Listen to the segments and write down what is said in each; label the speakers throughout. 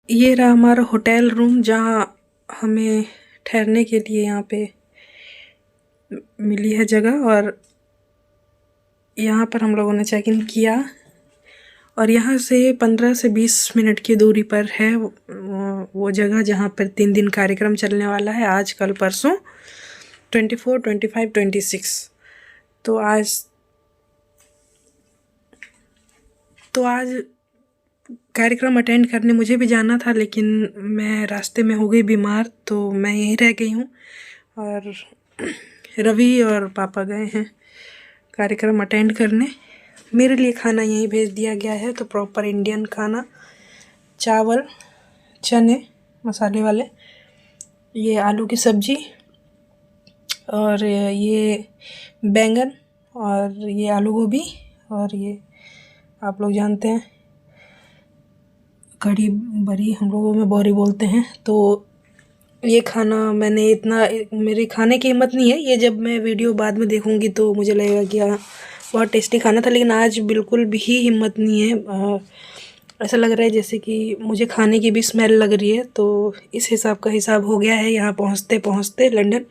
Speaker 1: ये रहा हमारा होटल रूम, जहाँ हमें ठहरने के लिए यहाँ पे मिली है जगह। और यहाँ पर हम लोगों ने चेक इन किया और यहाँ से 15 से 20 मिनट की दूरी पर है वो जगह जहाँ पर 3 दिन कार्यक्रम चलने वाला है, आज कल परसों 24, 25, 26। तो आज कार्यक्रम अटेंड करने मुझे भी जाना था, लेकिन मैं रास्ते में हो गई बीमार, तो मैं यहीं रह गई हूँ। और रवि और पापा गए हैं कार्यक्रम अटेंड करने। मेरे लिए खाना यहीं भेज दिया गया है, तो प्रॉपर इंडियन खाना, चावल, चने मसाले वाले, ये आलू की सब्ज़ी, और ये बैंगन, और ये आलू गोभी, और ये आप लोग जानते हैं कढ़ी बरी, हम लोगों में बोरी बोलते हैं। तो ये खाना मैंने इतना, मेरी खाने की हिम्मत नहीं है, ये जब मैं वीडियो बाद में देखूंगी तो मुझे लगेगा कि हाँ बहुत टेस्टी खाना था, लेकिन आज बिल्कुल भी हिम्मत नहीं है। ऐसा लग रहा है जैसे कि मुझे खाने की भी स्मेल लग रही है। तो इस हिसाब का हिसाब हो गया है यहाँ पहुँचते पहुँचते लंदन,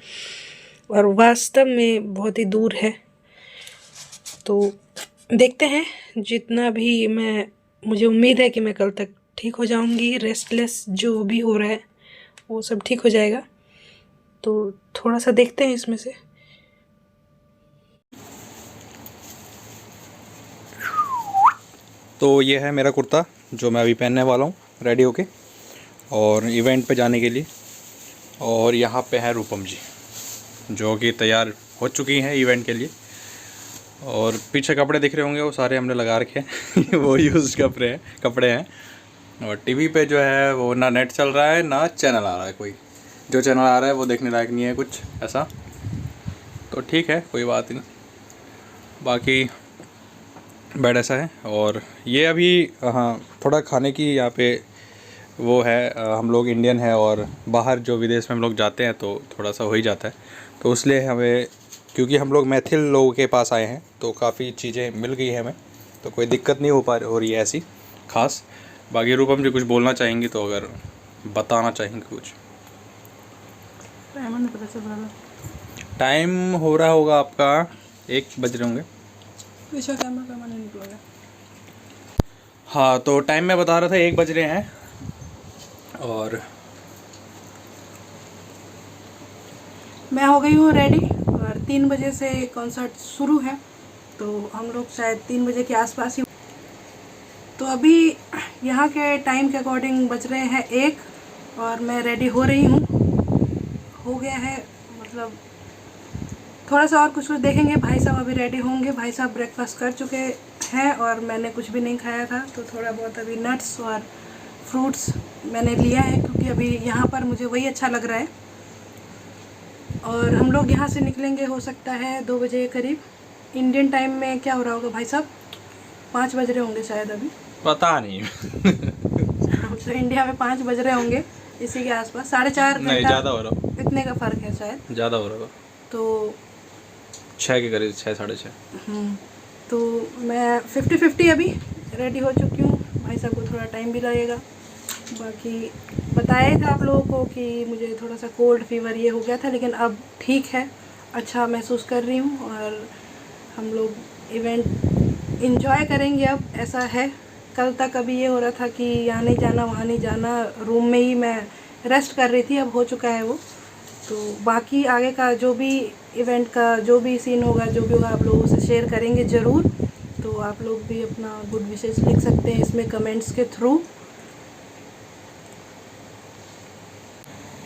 Speaker 1: और वास्तव में बहुत ही दूर है। तो देखते हैं, जितना भी मुझे उम्मीद है कि मैं कल तक ठीक हो जाऊंगी। रेस्टलेस जो भी हो रहा है वो सब ठीक हो जाएगा। तो थोड़ा सा देखते हैं इसमें से।
Speaker 2: तो ये है मेरा कुर्ता जो मैं अभी पहनने वाला हूँ रेडी होके और इवेंट पे जाने के लिए। और यहाँ पे है रूपम जी जो कि तैयार हो चुकी हैं इवेंट के लिए। और पीछे कपड़े दिख रहे होंगे वो सारे हमने लगा रखे हैं वो यूज़ कपड़े हैं। और टीवी पे जो है वो ना नेट चल रहा है ना चैनल आ रहा है कोई। जो चैनल आ रहा है वो देखने लायक नहीं है कुछ ऐसा। तो ठीक है, कोई बात नहीं। बाकी बेड ऐसा है। और ये अभी हाँ थोड़ा खाने की यहाँ पे वो है, हम लोग इंडियन है और बाहर जो विदेश में हम लोग जाते हैं तो थोड़ा सा हो ही जाता है। तो इसलिए हमें, क्योंकि हम लोग मैथिल लोगों के पास आए हैं तो काफ़ी चीज़ें मिल गई हैं हमें, तो कोई दिक्कत नहीं हो रही है ऐसी ख़ास। बाकी रूपम जी कुछ बोलना चाहेंगी तो अगर बताना चाहेंगे कुछ। टाइम हो रहा होगा आपका 1 बज रहे होंगे। हाँ तो टाइम मैं बता रहा था 1 बज रहे हैं। और
Speaker 1: मैं हो गई हूँ रेडी, और 3 बजे से कॉन्सर्ट शुरू है, तो हम लोग शायद 3 बजे के आसपास ही। तो अभी यहाँ के टाइम के अकॉर्डिंग बज रहे हैं 1, और मैं रेडी हो रही हूँ। हो गया है, मतलब थोड़ा सा और कुछ देखेंगे। भाई साहब अभी रेडी होंगे, भाई साहब ब्रेकफास्ट कर चुके हैं और मैंने कुछ भी नहीं खाया था, तो थोड़ा बहुत अभी नट्स और फ्रूट्स मैंने लिया है, क्योंकि अभी यहाँ पर मुझे वही अच्छा लग रहा है। और हम लोग यहाँ से निकलेंगे हो सकता है 2 बजे के करीब। इंडियन टाइम में क्या हो रहा होगा भाई साहब? 5 बज रहे होंगे शायद अभी,
Speaker 2: पता नहीं
Speaker 1: तो इंडिया में 5 बज रहे होंगे इसी के आसपास, 4.5
Speaker 2: नहीं
Speaker 1: घंटा
Speaker 2: ज़्यादा हो रहा,
Speaker 1: इतने का फ़र्क है शायद,
Speaker 2: ज़्यादा हो रहा।
Speaker 1: तो
Speaker 2: 6 के करीब, 6 साढ़े 6।
Speaker 1: तो मैं 50-50 अभी रेडी हो चुकी हूँ। भाई साहब को थोड़ा टाइम भी लगेगा। बाकी बताया था आप लोगों को कि मुझे थोड़ा सा कोल्ड फीवर ये हो गया था, लेकिन अब ठीक है, अच्छा महसूस कर रही हूँ। और हम लोग इवेंट एंजॉय करेंगे अब, ऐसा है। कल तक अभी ये हो रहा था कि यहाँ नहीं जाना वहाँ नहीं जाना, रूम में ही मैं रेस्ट कर रही थी, अब हो चुका है वो। तो बाकी आगे का जो भी इवेंट का जो भी सीन होगा, जो भी होगा, आप लोगों से शेयर करेंगे ज़रूर। तो आप लोग भी अपना गुड विशेस लिख सकते हैं इसमें कमेंट्स के थ्रू।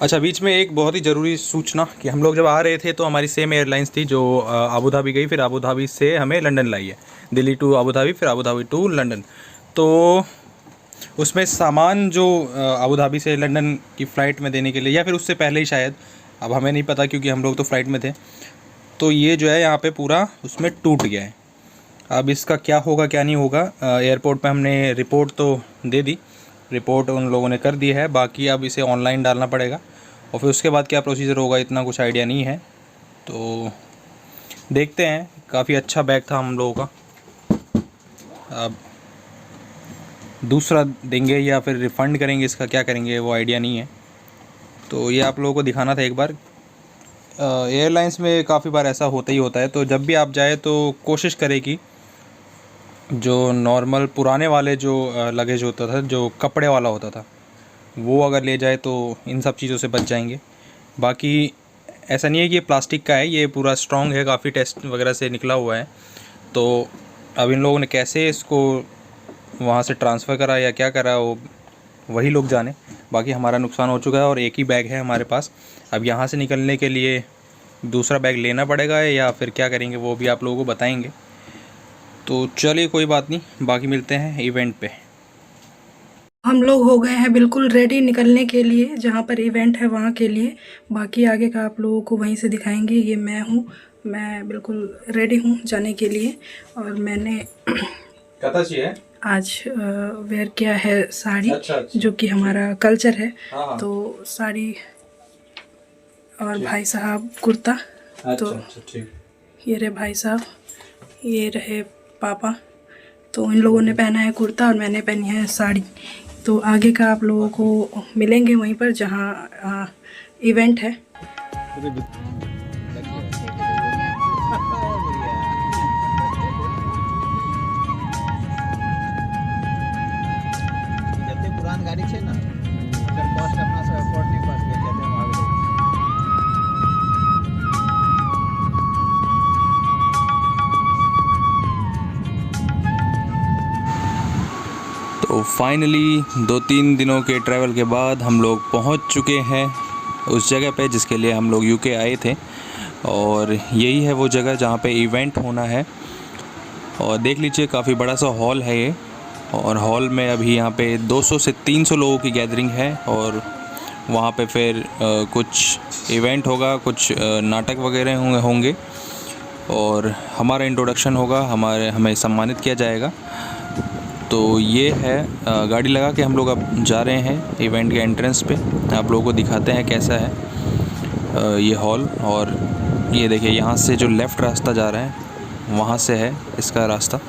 Speaker 2: अच्छा, बीच में एक बहुत ही ज़रूरी सूचना कि हम लोग जब आ रहे थे तो हमारी सेम एयरलाइंस थी जो अबू धाबी गई, फिर अबू धाबी से हमें लंदन लाई है। दिल्ली टू अबू धाबी, फिर अबू धाबी टू लंदन। तो उसमें सामान जो अबू धाबी से लंदन की फ़्लाइट में देने के लिए, या फिर उससे पहले ही शायद, अब हमें नहीं पता क्योंकि हम लोग तो फ़्लाइट में थे, तो ये जो है यहाँ पे पूरा उसमें टूट गया है। अब इसका क्या होगा क्या नहीं होगा, एयरपोर्ट पे हमने रिपोर्ट तो दे दी, रिपोर्ट उन लोगों ने कर दी है। बाकी अब इसे ऑनलाइन डालना पड़ेगा और फिर उसके बाद क्या प्रोसीजर होगा इतना कुछ आइडिया नहीं है। तो देखते हैं। काफ़ी अच्छा बैग था हम लोगों का। अब दूसरा देंगे या फिर रिफ़ंड करेंगे, इसका क्या करेंगे वो आइडिया नहीं है। तो ये आप लोगों को दिखाना था एक बार। एयरलाइंस में काफ़ी बार ऐसा होता ही होता है, तो जब भी आप जाए तो कोशिश करें कि जो नॉर्मल पुराने वाले जो लगेज होता था, जो कपड़े वाला होता था, वो अगर ले जाए तो इन सब चीज़ों से बच जाएंगे। बाकी ऐसा नहीं है कि ये प्लास्टिक का है, ये पूरा स्ट्रॉन्ग है, काफ़ी टेस्ट वगैरह से निकला हुआ है। तो अब इन लोगों ने कैसे इसको वहाँ से ट्रांसफ़र करा या क्या करा वो वही लोग जाने। बाकी हमारा नुकसान हो चुका है और एक ही बैग है हमारे पास। अब यहाँ से निकलने के लिए दूसरा बैग लेना पड़ेगा या फिर क्या करेंगे वो भी आप लोगों को बताएंगे। तो चलिए कोई बात नहीं, बाकी मिलते हैं इवेंट पे।
Speaker 1: हम लोग हो गए हैं बिल्कुल रेडी निकलने के लिए, जहाँ पर इवेंट है वहाँ के लिए। बाकी आगे का आप लोगों को वहीं से दिखाएंगे। ये मैं हूँ, मैं बिल्कुल रेडी हूँ जाने के लिए। और मैंने आज वेयर किया है साड़ी। अच्छा। जो कि हमारा कल्चर है। हाँ। तो साड़ी और भाई साहब कुर्ता। तो ठीक। ये रहे भाई साहब, ये रहे पापा। तो इन लोगों ने पहना है कुर्ता और मैंने पहनी है साड़ी। तो आगे का आप लोगों को मिलेंगे वहीं पर जहाँ इवेंट है।
Speaker 3: पुरान गाड़ी है ना, अगर कॉस्ट अपना से अफोर्ड नहीं कर सकते हम आगे।
Speaker 2: तो फाइनली 2-3 दिनों के ट्रैवल के बाद हम लोग पहुंच चुके हैं उस जगह पे जिसके लिए हम लोग यूके आए थे। और यही है वो जगह जहां पे इवेंट होना है। और देख लीजिए काफ़ी बड़ा सा हॉल है ये। और हॉल में अभी यहाँ पे 200 से 300 लोगों की गैदरिंग है। और वहाँ पे फिर कुछ इवेंट होगा, कुछ नाटक वगैरह होंगे और हमारा इंट्रोडक्शन होगा, हमें सम्मानित किया जाएगा। तो ये है गाड़ी लगा के हम लोग अब जा रहे हैं इवेंट के एंट्रेंस पे। आप लोगों को दिखाते हैं कैसा है ये हॉल। और ये देखिए यहाँ से जो लेफ़्ट रास्ता जा रहा है वहाँ से है इसका रास्ता,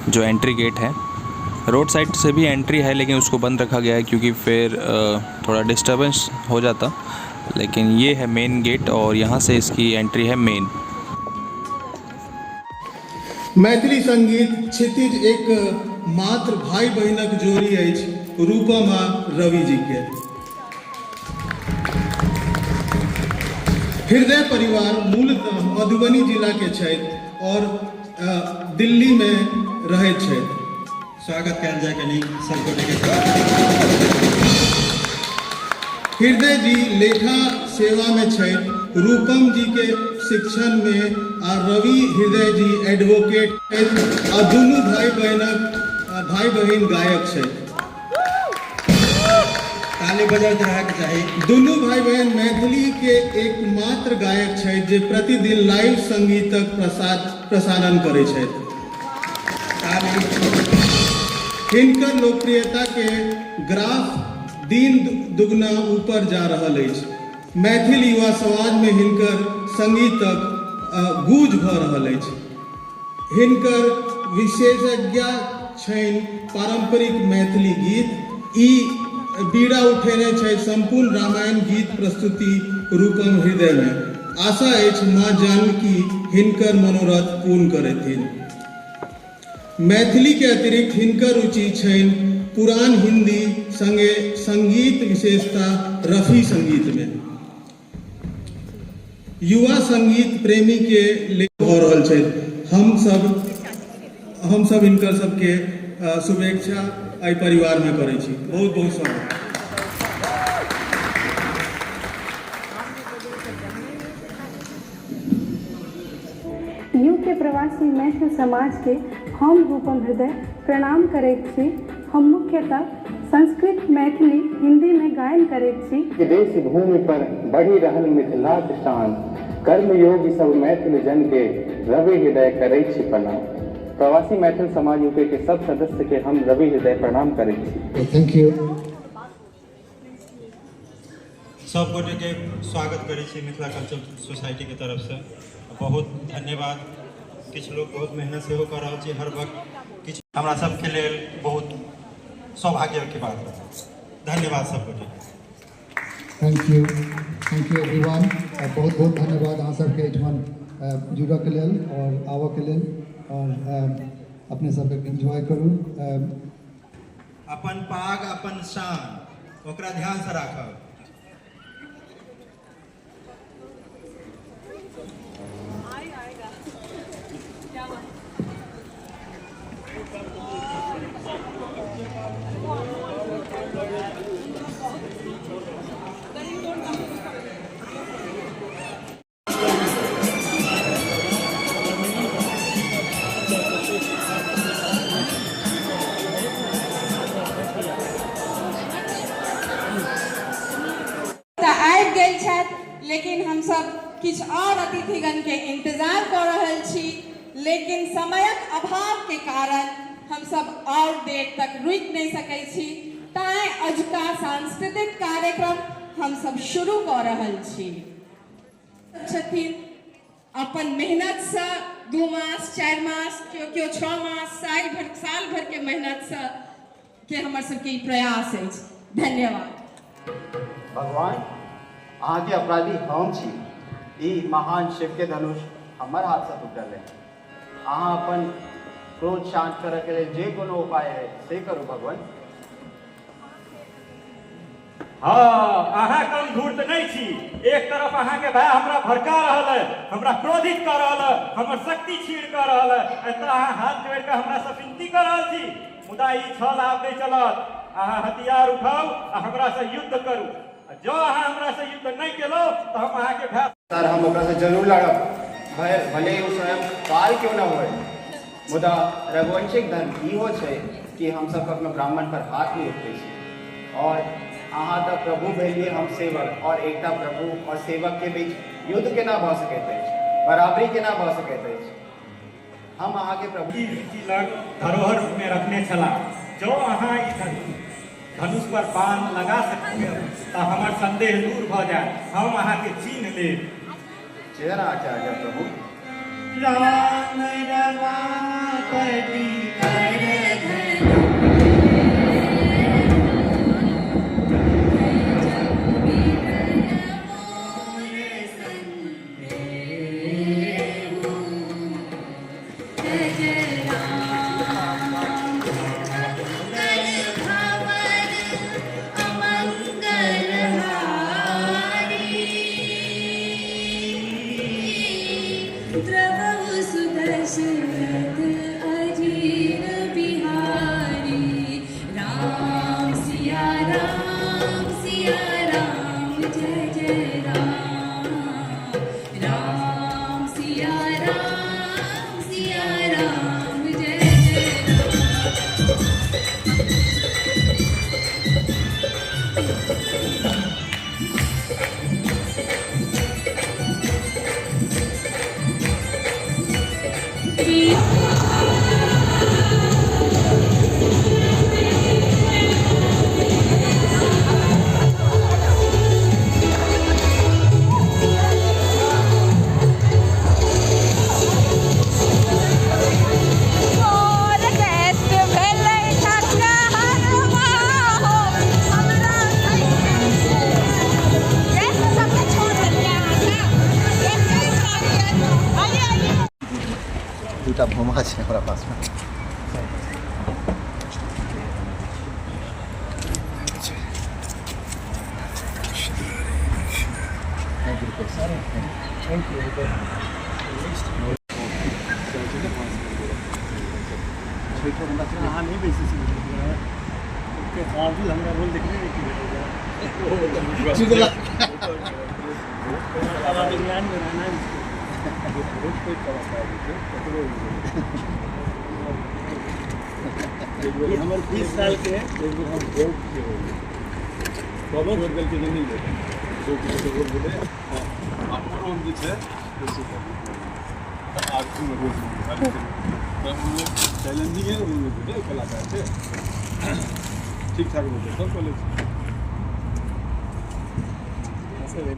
Speaker 2: जो एंट्री गेट है। रोड साइड से भी एंट्री है लेकिन उसको बंद रखा गया है क्योंकि फिर थोड़ा डिस्टर्बेंस हो जाता। लेकिन ये है मेन गेट और यहाँ से इसकी एंट्री है मेन।
Speaker 4: मैथिली संगीत क्षितिज एक मात्र भाई बहिनक जोड़ी अछि रूपम आ रवि जी के। हृदय परिवार मूलतः मधुबनी जिला के छथि और दिल्ली में रहैत छथि।
Speaker 3: स्वागत कयल जाय कनी सबगोटे के।
Speaker 4: हृदय जी लेखा सेवा में छथि, रूपम जी के शिक्षण में आ रवि हृदय जी एडवोकेट छथि आ दुनू भाई बहिन गायक छथि।
Speaker 3: ताली बजाइत रहक चाही।
Speaker 4: दुनू भाई बहन मैथिली के एकमात्र गायक छथि जे प्रतिदिन लाइव संगीतक प्रसारण करै छथि। हिनकर लोकप्रियता के ग्राफ दिन दुगना ऊपर जा रहल अछि। मैथिल युवा समाज में हिनकर संगीतक गूंज भऽ रहल अछि। हिनकर विशेषज्ञता छनि पारंपरिक मैथिली गीत। ई बीड़ा उठेने छै संपूर्ण रामायण गीत प्रस्तुति रूपम हृदय में। आशा अछि माँ जानकी हिनकर मनोरथ पूर्ण करथिन। मैथिली के अतिरिक्त हिनकर रुचि छनि पुरान हिंदी संगे संगीत, विशेषता रफी संगीत में। युवा संगीत प्रेमी के लेख भऽ रहल छै। हम सब हिनकर सबके शुभेच्छा एहि परिवार में करै छी। बहुत बहुत स्वागत।
Speaker 1: यूके प्रवासी मैथिल समाज के हम रूपम हृदय प्रणाम करैत छी। हम मुख्यतः संस्कृत, मैथिली, हिंदी में गायन करैत छी।
Speaker 5: देश भूमि पर बढ़ी रहल मिथिलाक शान, कर्मयोगी सब मैथिल जन के रवि हृदय करैत छी प्रणाम। प्रवासी मैथिल समाज यूके के सब सदस्य के हम रवि हृदय प्रणाम करैत छी।
Speaker 4: Thank you.
Speaker 3: सब गोटे के स्वागत करै छी मिथिला कल्चर सोसाइटी के तरफ से। बहुत धन्यवाद
Speaker 6: किछु लोग बहुत मेहनत सेहो कर रहल छी हर वक्त किछु हमरा सबके लेल बहुत सौभाग्य के बात बा। धन्यवाद सब गोटे।
Speaker 7: Thank you everyone. बहुत बहुत धन्यवाद अहाँ सबके एहिठाम जुड़ऽके लेल और आबऽके लेल और अपने सबके एंजॉय करू।
Speaker 6: अपन पाग अपन शान ओकरा ध्यान से राखब।
Speaker 8: आबि गेल छथि, लेकिन हम सब किछु और अतिथिगण के इंतजार कर रहल छी, लेकिन समयक अभाव के कारण हम सब और देर तक रुकि नहीं सकै छी। ताई अजुका सांस्कृतिक कार्यक्रम हम सब शुरू कर रहल छी। छथिन अपन मेहनत से 2 मास 4 मास क्यों 6 मास साल भर के मेहनत से के हमर सबके प्रयास अछि। धन्यवाद।
Speaker 3: भगवान अहाँ के अपराधी हम छी। ई महान शिव के धनुष हमर हाथ से टूटल है। अहाँ अपन क्रोध शांत करे के लिए जे कोनो उपाय है से करू भगवान।
Speaker 9: हाँ, अहाँ कम धूर्त नहीं छी। एक तरफ अहाँ के भाई हमरा भड़का रहल है, हमरा क्रोधित कर रहल है, हमर शक्ति छीन कर रहल है। एतऽ अहाँ हाथ जोड़ के हमरा से विनती कर रहल छी, मुदा ई छल आब नहीं चलत। अहाँ हथियार उठाउ आ हमरा से युद्ध करू। जो अहाँ हमरा से युद्ध नहीं केलो तो हम अहाँ के भाई
Speaker 3: सर हम ओकरा से जरूर लड़ब, भले ही स्वयं काल क्यों न होए। मुदा रघुवंशिक धर्म इहो छै कि हम सब अपना ब्राह्मण पर हाथ नहीं उठबै छी। और अहाँ तऽ प्रभु भेलिए, हम सेवक, और एकटा प्रभु और सेवक के बीच युद्ध केना भऽ सकैत अछि, बराबरी केना भऽ सकैत अछि। हम अहाँ के प्रभु
Speaker 9: जी लग धरोहर में रखने चला। जो अहाँ ई धनुष पर बाण लगा सकते तो हमार संदेह दूर भ जाए, हम अहाँ के चीन ले।
Speaker 3: चेहरा आचार्य प्रभु।
Speaker 9: राम रमापति
Speaker 3: दूटा भूमा छै हमरा पास में।
Speaker 6: अहाँ नहीं बेसी के काबिल हमरा रोल देखने नहीं की विज्ञान में रहना ये हमारे 20 साल के हम वोट के हो गए बाबा वोट के नहीं दे तो वोट बोले आप और जो है उसी का आज में रोज चैलेंजिंग है उन्होंने बोले कलाकार थे ठीक ठाक बोलते सब कॉलेज